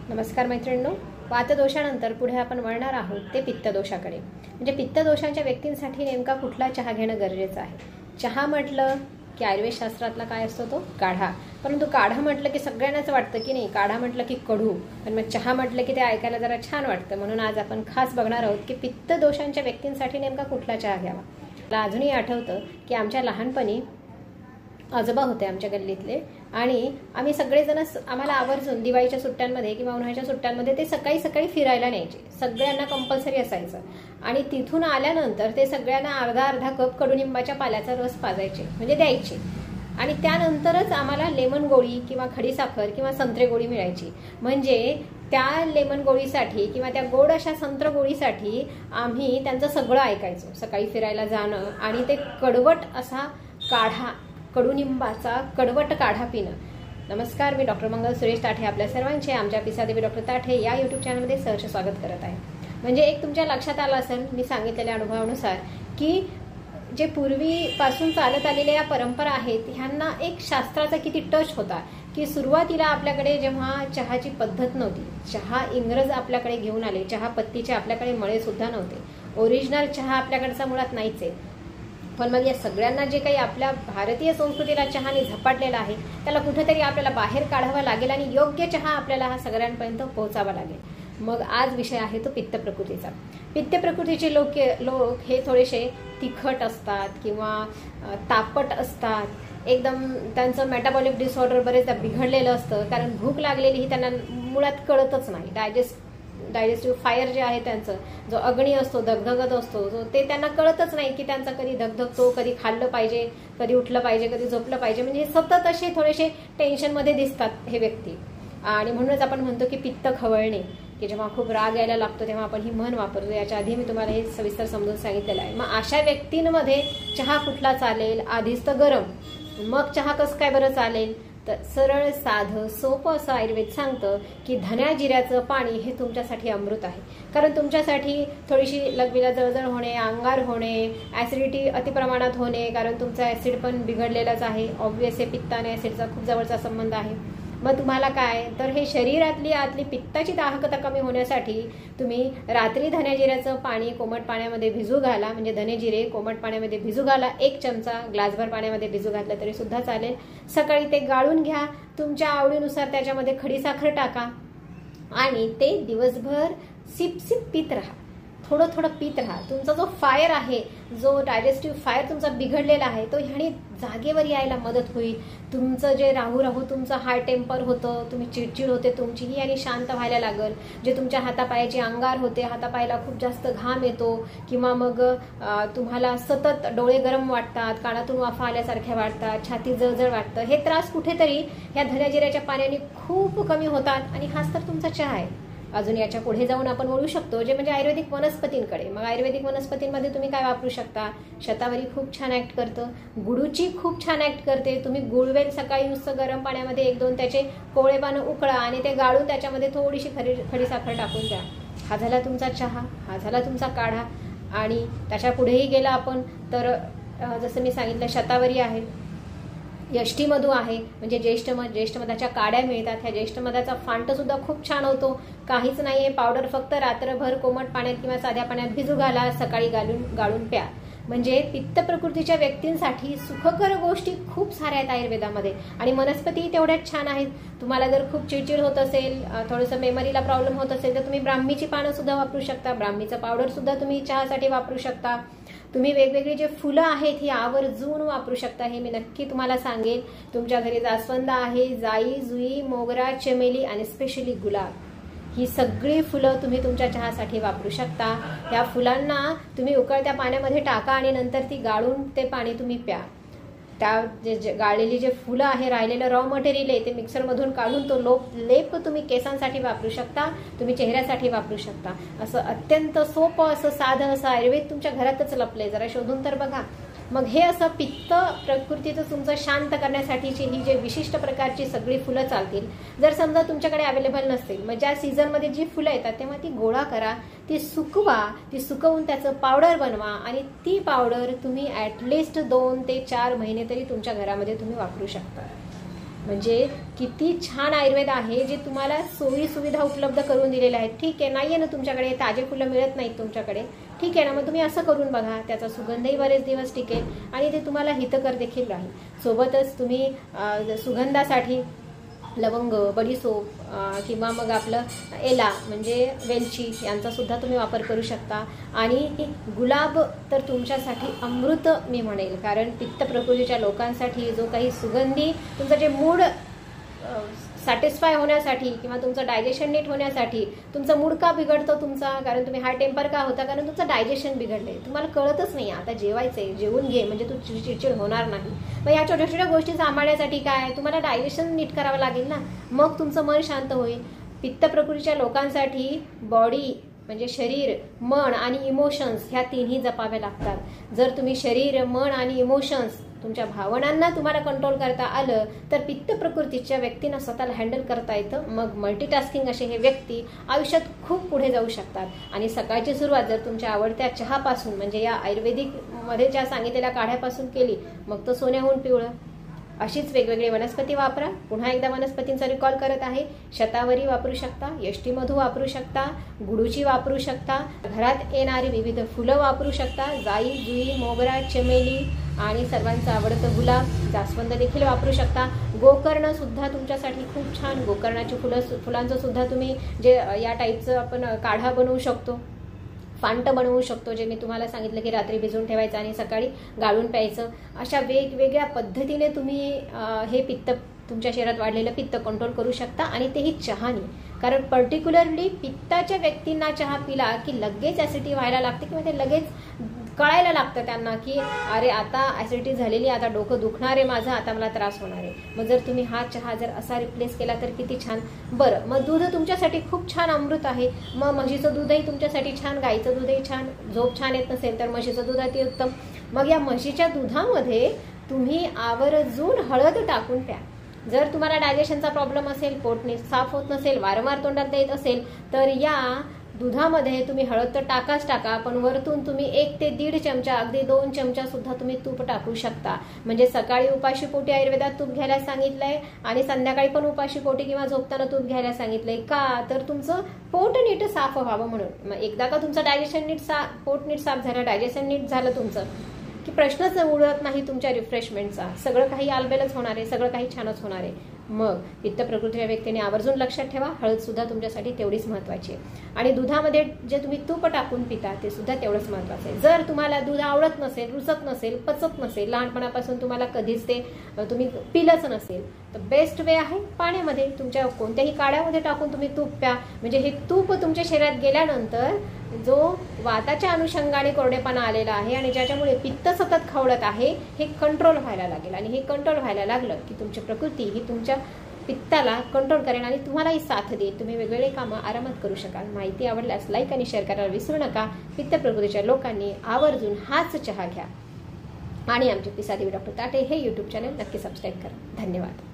नमस्कार मैत्रिणींनो, वातदोषानंतर पुढे आपण वळणार आहोत ते पित्तदोषाकडे. म्हणजे पित्तदोषांच्या व्यक्तींसाठी नेमका कुठला चहा घेणं गरजेचं आहे. चहा म्हटलं की आयुर्वेद शास्त्रातला काय असतो तो काढा. परंतु काढा म्हटलं की सगळ्यांनाच वाटतं की नाही, काढा म्हटलं की कडू, पण मग चहा म्हटलं की ते ऐकायला जरा छान वाटतं. म्हणून आज आपण खास बघणार आहोत की पित्तदोषांच्या व्यक्तींसाठी नेमका कुठला चहा घ्यावा. मला अजूनही आठवतं की आमच्या लहानपणी आजोबा होते आमच्या गल्लीतले, आणि आम्ही सगळेजण आम्हाला आवर्जून दिवाळीच्या सुट्ट्यांमध्ये किंवा उन्हाळ्याच्या सुट्ट्यांमध्ये ते सकाळी सकाळी फिरायला न्यायचे. सगळ्यांना कंपल्सरी असायचं. आणि तिथून आल्यानंतर ते सगळ्यांना अर्धा अर्धा कप कडुनिंबाच्या पाल्याचा रस पाजायचे, म्हणजे द्यायचे. आणि त्यानंतरच आम्हाला लेमन गोळी किंवा खडीसाखर किंवा संत्रे गोळी मिळायची. म्हणजे त्या लेमन गोळीसाठी किंवा त्या गोड अशा संत्र गोळीसाठी आम्ही त्यांचं सगळं ऐकायचो. सकाळी फिरायला जाणं आणि ते कडवट असा काढा, कडुनिंबाचा कडवट काढा पिणं. नमस्कार, मी डॉक्टर मंगल सुरेश ताठे आपल्या सर्वांचे आमच्या पिसादेवी डॉक्टर ताठे या यूट्यूब चॅनलमध्ये सहर्ष स्वागत करत आहे. म्हणजे एक तुमच्या लक्षात आलं असेल मी सांगितलेल्या अनुभवानुसार की जे पूर्वीपासून चालत आलेल्या या परंपरा आहेत ह्यांना एक शास्त्राचा किती टच होता. की सुरुवातीला आपल्याकडे जेव्हा चहाची पद्धत नव्हती, चहा इंग्रज आपल्याकडे घेऊन आले, चहा पत्तीचे आपल्याकडे मळे सुद्धा नव्हते, ओरिजिनल चहा आपल्याकडचा मुळात नाहीच आहे. पण मग या सगळ्यांना जे काही आपल्या भारतीय संस्कृतीला चहाने झपाटलेला आहे त्याला कुठेतरी आपल्याला बाहेर काढावा लागेल आणि योग्य चहा आपल्याला हा सगळ्यांपर्यंत पोहोचावा लागेल. मग आज विषय आहे तो पित्त प्रकृतीचा. पित्त प्रकृतीचे लोक हे थोडेसे तिखट असतात किंवा तापट असतात. एकदम त्यांचं मेटाबॉलिक डिसऑर्डर बरेचदा बिघडलेलं असतं, कारण भूक लागलेली ही त्यांना मुळात कळतच नाही. डायजेस्टिव्ह फायर जे आहे त्यांचं, जो अग्नी असतो, धगधगत असतो, जो ते त्यांना कळतच नाही की त्यांचा कधी धगधगतो, कधी खाल्लं पाहिजे, कधी उठलं पाहिजे, कधी झोपलं पाहिजे. म्हणजे सतत असे थोडेसे टेन्शनमध्ये दिसतात हे व्यक्ती. आणि म्हणूनच आपण म्हणतो की पित्त खवळणे, की जेव्हा खूप राग यायला लागतो तेव्हा आपण ही म्हण वापरतो. याच्या आधी मी तुम्हाला हे सविस्तर समजून सांगितलेलं आहे. मग अशा व्यक्तींमध्ये चहा कुठला चालेल? आधीच तर गरम, मग चहा कसं काय बरं चालेल? तर सरळ साधं सोपं असं आयुर्वेद सांगतं की धन्या जिऱ्याचं पाणी हे तुमच्यासाठी अमृत आहे. कारण तुमच्यासाठी थोडीशी लघवीला जळजळ होणे, अंगार होणे, ऍसिडिटी अतिप्रमाणात होणे, कारण तुमचा ऍसिड पण बिघडलेलाच आहे. ऑब्व्हियस आहे, पित्ताने ऍसिडचा खूप जवळचा संबंध आहे. मग तुम्हाला काय तर हे शरीरातली आतली पित्ताची दाहकता कमी होण्यासाठी तुम्ही रात्री धनेजिऱ्याचं पाणी कोमट पाण्यामध्ये भिजू घाला. म्हणजे धनेजिरे कोमट पाण्यामध्ये भिजू घाला, 1 चमचा ग्लासभर पाण्यामध्ये भिजू घातलं तरी सुद्धा चालेल. सकाळी ते गाळून घ्या, तुमच्या आवडीनुसार त्याच्यामध्ये खडीसाखर टाका आणि ते दिवसभर सिप सिप पीत राहा, थोडं थोडं पीत राहा. तुमचा जो फायर आहे, जो डायजेस्टिव्ह फायर तुमचा बिघडलेला आहे, तो ह्याने जागेवर यायला मदत होईल. तुमचं जे राहू तुमचं हाय टेम्पर होतं, तुम्ही चिडचिड होते तुमची, ही आणि शांत व्हायला लागल. जे तुमच्या हातापायाचे अंगार होते, हातापायाला खूप जास्त घाम येतो किंवा मग तुम्हाला सतत डोळे गरम वाटतात, कानातून वाफा आल्यासारख्या वाटतात, छाती जळजळ वाटतं, हे त्रास कुठेतरी ह्या धन्याजिऱ्याच्या पाण्याने खूप कमी होतात. आणि हाच तर तुमचा चहा आहे. अजून याच्या पुढे जाऊन आपण वळू शकतो जे म्हणजे आयुर्वेदिक वनस्पतींकडे. मग आयुर्वेदिक वनस्पतींमध्ये तुम्ही काय वापरू शकता? शतावरी खूप छान ऍक्ट करतं, गुळूची खूप छान ऍक्ट करते. तुम्ही गुळवेल सकाळी नुसतं गरम पाण्यामध्ये 1-2 त्याचे कोवळे पानं उकळा आणि ते गाळून त्याच्यामध्ये थोडीशी खडीसाखर टाकून द्या. हा झाला तुमचा चहा, हा झाला तुमचा काढा. आणि त्याच्या पुढेही गेला आपण तर जसं मी सांगितलं, शतावरी आहे, यष्टीमधू आहे, म्हणजे ज्येष्ठ मधाच्या काड्या मिळतात. ह्या ज्येष्ठ मधाचा फांट सुद्धा खूप छान होतो. काहीच नाहीये, पावडर फक्त रात्रभर कोमट पाण्यात किंवा साध्या पाण्यात भिजू घाला, सकाळी गाळून प्या. म्हणजे पित्त प्रकृतीच्या व्यक्तींसाठी सुखकर गोष्टी खूप साऱ्या आहेत आयुर्वेदामध्ये आणि वनस्पती तेवढ्याच छान आहेत. तुम्हाला जर खूप चिडचिड होत असेल, थोडंसं मेमरीला प्रॉब्लेम होत असेल, तर तुम्ही ब्राह्मीची पानं सुद्धा वापरू शकता. ब्राह्मीचं पावडर सुद्धा तुम्ही चहासाठी वापरू शकता. तुम्ही वेगवेगळी जे फुलं आहेत ही आवर्जून वापरू शकता, हे मी नक्की तुम्हाला सांगेन. तुमच्या घरी जास्वंद आहे, जाई, जुई, मोगरा, चमेली आणि स्पेशली गुलाब, ही सगळी फुलं तुम्ही तुमच्या चहासाठी वापरू शकता. या फुलांना तुम्ही उकळत्या पाण्यामध्ये टाका आणि नंतर ती गाळून ते पाणी तुम्ही प्या. त्या जे गाळलेली जे फुलं आहे, राहिलेलं रॉ मटेरियल आहे, ते मिक्सरमधून काढून तो लेप तुम्ही केसांसाठी वापरू शकता, तुम्ही चेहऱ्यासाठी वापरू शकता. असं अत्यंत सोपं असं साधं असं आयुर्वेद तुमच्या घरातच लपलंय, जरा शोधून तर बघा. मग हे असं पित्त प्रकृतीचं तुमचं शांत करण्यासाठीची ही जे विशिष्ट प्रकारची सगळी फुलं चालतील. जर समजा तुमच्याकडे अवेलेबल नसतील, मग ज्या सीझनमध्ये जी फुलं येतात तेव्हा ती गोळा करा, ती सुकवा, ती सुकवून त्याचं पावडर बनवा आणि ती पावडर तुम्ही ॲटलिस्ट 2 ते 4 महिने तरी तुमच्या घरामध्ये तुम्ही वापरू शकता. म्हणजे किती छान आयुर्वेद आहे जे तुम्हाला सोयी सुविधा उपलब्ध करून दिलेल्या आहेत. ठीक आहे, नाही आहे ना तुमच्याकडे ताजे फुलं मिळत नाहीत तुमच्याकडे, ठीक आहे ना, मग तुम्ही असं करून बघा, त्याचा सुगंधही बरेच दिवस टिकेल आणि ते तुम्हाला हितकर देखील राहील. सोबतच तुम्ही सुगंधासाठी लवंग, बडीसोप किंवा मग आपलं एला म्हणजे वेलची यांचा सुद्धा तुम्ही वापर करू शकता. आणि गुलाब तर तुमच्यासाठी अमृत मी म्हणेल, कारण पित्त प्रकृतीच्या लोकांसाठी जो काही सुगंधी तुमचं जे मूड सॅटिस्फाय होण्यासाठी किंवा तुमचं डायजेशन नीट होण्यासाठी, तुमचा मूड का बिघडतो तुमचा, कारण तुम्ही हाय टेम्पर का होता, कारण तुमचं डायजेशन बिघडलंय, तुम्हाला कळतच नाही आता जेवायचंय, जेवून घे म्हणजे तू चिडचिड होणार नाही. मग या छोट्या छोट्या गोष्टी सांभाळण्यासाठी काय तुम्हाला डायजेशन नीट करावं लागेल ना, मग तुमचं मन शांत होईल. पित्त प्रकृतीच्या लोकांसाठी बॉडी म्हणजे शरीर, मन आणि इमोशन्स ह्या तिन्ही जपाव्या लागतात. जर तुम्ही शरीर, मन आणि इमोशन्स तुमच्या भावनांना तुम्हाला कंट्रोल करता आलं तर पित्त प्रकृतीच्या व्यक्तींना स्वतःला हँडल करता येतं. मग मल्टीटास्किंग असे हे व्यक्ती आयुष्यात खूप पुढे जाऊ शकतात. आणि सकाळची सुरुवात जर तुमच्या आवडत्या चहापासून म्हणजे या आयुर्वेदिक मध्ये ज्या सांगितलेल्या काढ्यापासून केली, मग तो सोन्याहून पिवळं. अशीच वेगवेगळी वनस्पती वापरा. पुन्हा एकदा वनस्पतींचा रिकॉल करत आहे. शतावरी वापरू शकता, यष्टीमधू वापरू शकता, गुडूची वापरू शकता, घरात येणारी विविध फुलं वापरू शकता, जाई, जुई, मोगरा, चमेली आणि सर्वांचं आवडतं गुलाब, जास्वंद देखील वापरू शकता. गोकर्ण सुद्धा तुमच्यासाठी खूप छान. गोकर्णाची फुलांचं सुद्धा तुम्ही जे या टाईपचं आपण काढा बनवू शकतो, फांट बनवू शकतो, जे मी तुम्हाला सांगितलं की रात्री भिजवून ठेवायचं आणि सकाळी गाळून प्यायचं. अशा वेगवेगळ्या पद्धतीने तुम्ही हे पित्त तुमच्या शरीरात वाढलेलं पित्त कंट्रोल करू शकता आणि तेही चहाने. कारण पर्टिक्युलरली पित्ताच्या व्यक्तींना चहा पिला की लगेच ऍसिडिटी व्हायला लागते किंवा ते लगेच कळायला लागतं त्यांना की अरे आता ऍसिडिटी झालेली, आता डोकं दुखणार आहे माझं, आता मला त्रास होणार आहे. मग जर तुम्ही हा चहा जर असा रिप्लेस केला तर किती छान. बरं, मग दूध तुमच्यासाठी खूप छान अमृत आहे. मग म्हशीचं दूधही तुमच्यासाठी छान, गाईचं दूधही छान. झोप छान येत नसेल तर म्हशीचं दूध अतिउत्तम. मग या म्हशीच्या दुधामध्ये तुम्ही आवर्जून हळद टाकून प्या. जर तुम्हाला डायजेशनचा प्रॉब्लेम असेल, पोट साफ होत नसेल, वारंवार तोंडात येत असेल तर या दुधामध्ये तुम्ही हळद तर टाकाच टाका, पण वरतून तुम्ही 1 ते 1.5 चमचा, अगदी 2 चमचा सुद्धा तुम्ही तूप टाकू शकता. म्हणजे सकाळी उपाशी पोटी आयुर्वेदात तूप घ्यायला सांगितलंय आणि संध्याकाळी पण उपाशी पोटी किंवा झोपताना तूप घ्यायला सांगितलंय. का तर तुमचं पोट नीट साफ व्हावं म्हणून. मग एकदा का तुमचं डायजेशन नीट पोट नीट साफ झालं, डायजेशन नीट झालं तुमचं की प्रश्नच उडत नाही तुमच्या रिफ्रेशमेंटचा. सगळं काही आलबेलच होणार आहे, सगळं काही छानच होणार आहे. मग पित्त प्रकृतीच्या व्यक्तीने आवर्जून लक्षात ठेवा, हळद सुद्धा तुमच्यासाठी तेवढीच महत्वाची आहे. आणि दुधामध्ये जे तुम्ही तूप टाकून पिता ते सुद्धा तेवढंच महत्वाचं आहे. जर तुम्हाला दूध आवडत नसेल, रुचत नसेल, पचत नसेल, लहानपणापासून तुम्हाला कधीच ते तुम्ही पिलंच नसेल, तर बेस्ट वे आहे पाण्यामध्ये तुमच्या कोणत्याही काढ्यामध्ये टाकून तुम्ही तूप प्या. म्हणजे हे तूप तुमच्या शरीरात गेल्यानंतर जो वाताच्या अनुषंगाने कोरडेपणा आलेला आहे आणि ज्याच्यामुळे पित्त सतत खवळत आहे, हे कंट्रोल व्हायला लागेल. आणि हे कंट्रोल व्हायला लागलं की तुमची प्रकृती ही तुमच्या पित्ताला कंट्रोल करेल आणि तुम्हालाही साथ देईल. तुम्ही वेगवेगळे कामं आरामात करू शकाल. माहिती आवडल्यास लाईक आणि शेअर करायला विसरू नका. पित्त प्रकृतीच्या लोकांनी आवर्जून हाच चहा घ्या आणि आमचे पिसादेवी डॉक्टर ताटे हे यूट्यूब चॅनल नक्की सबस्क्राईब करा. धन्यवाद.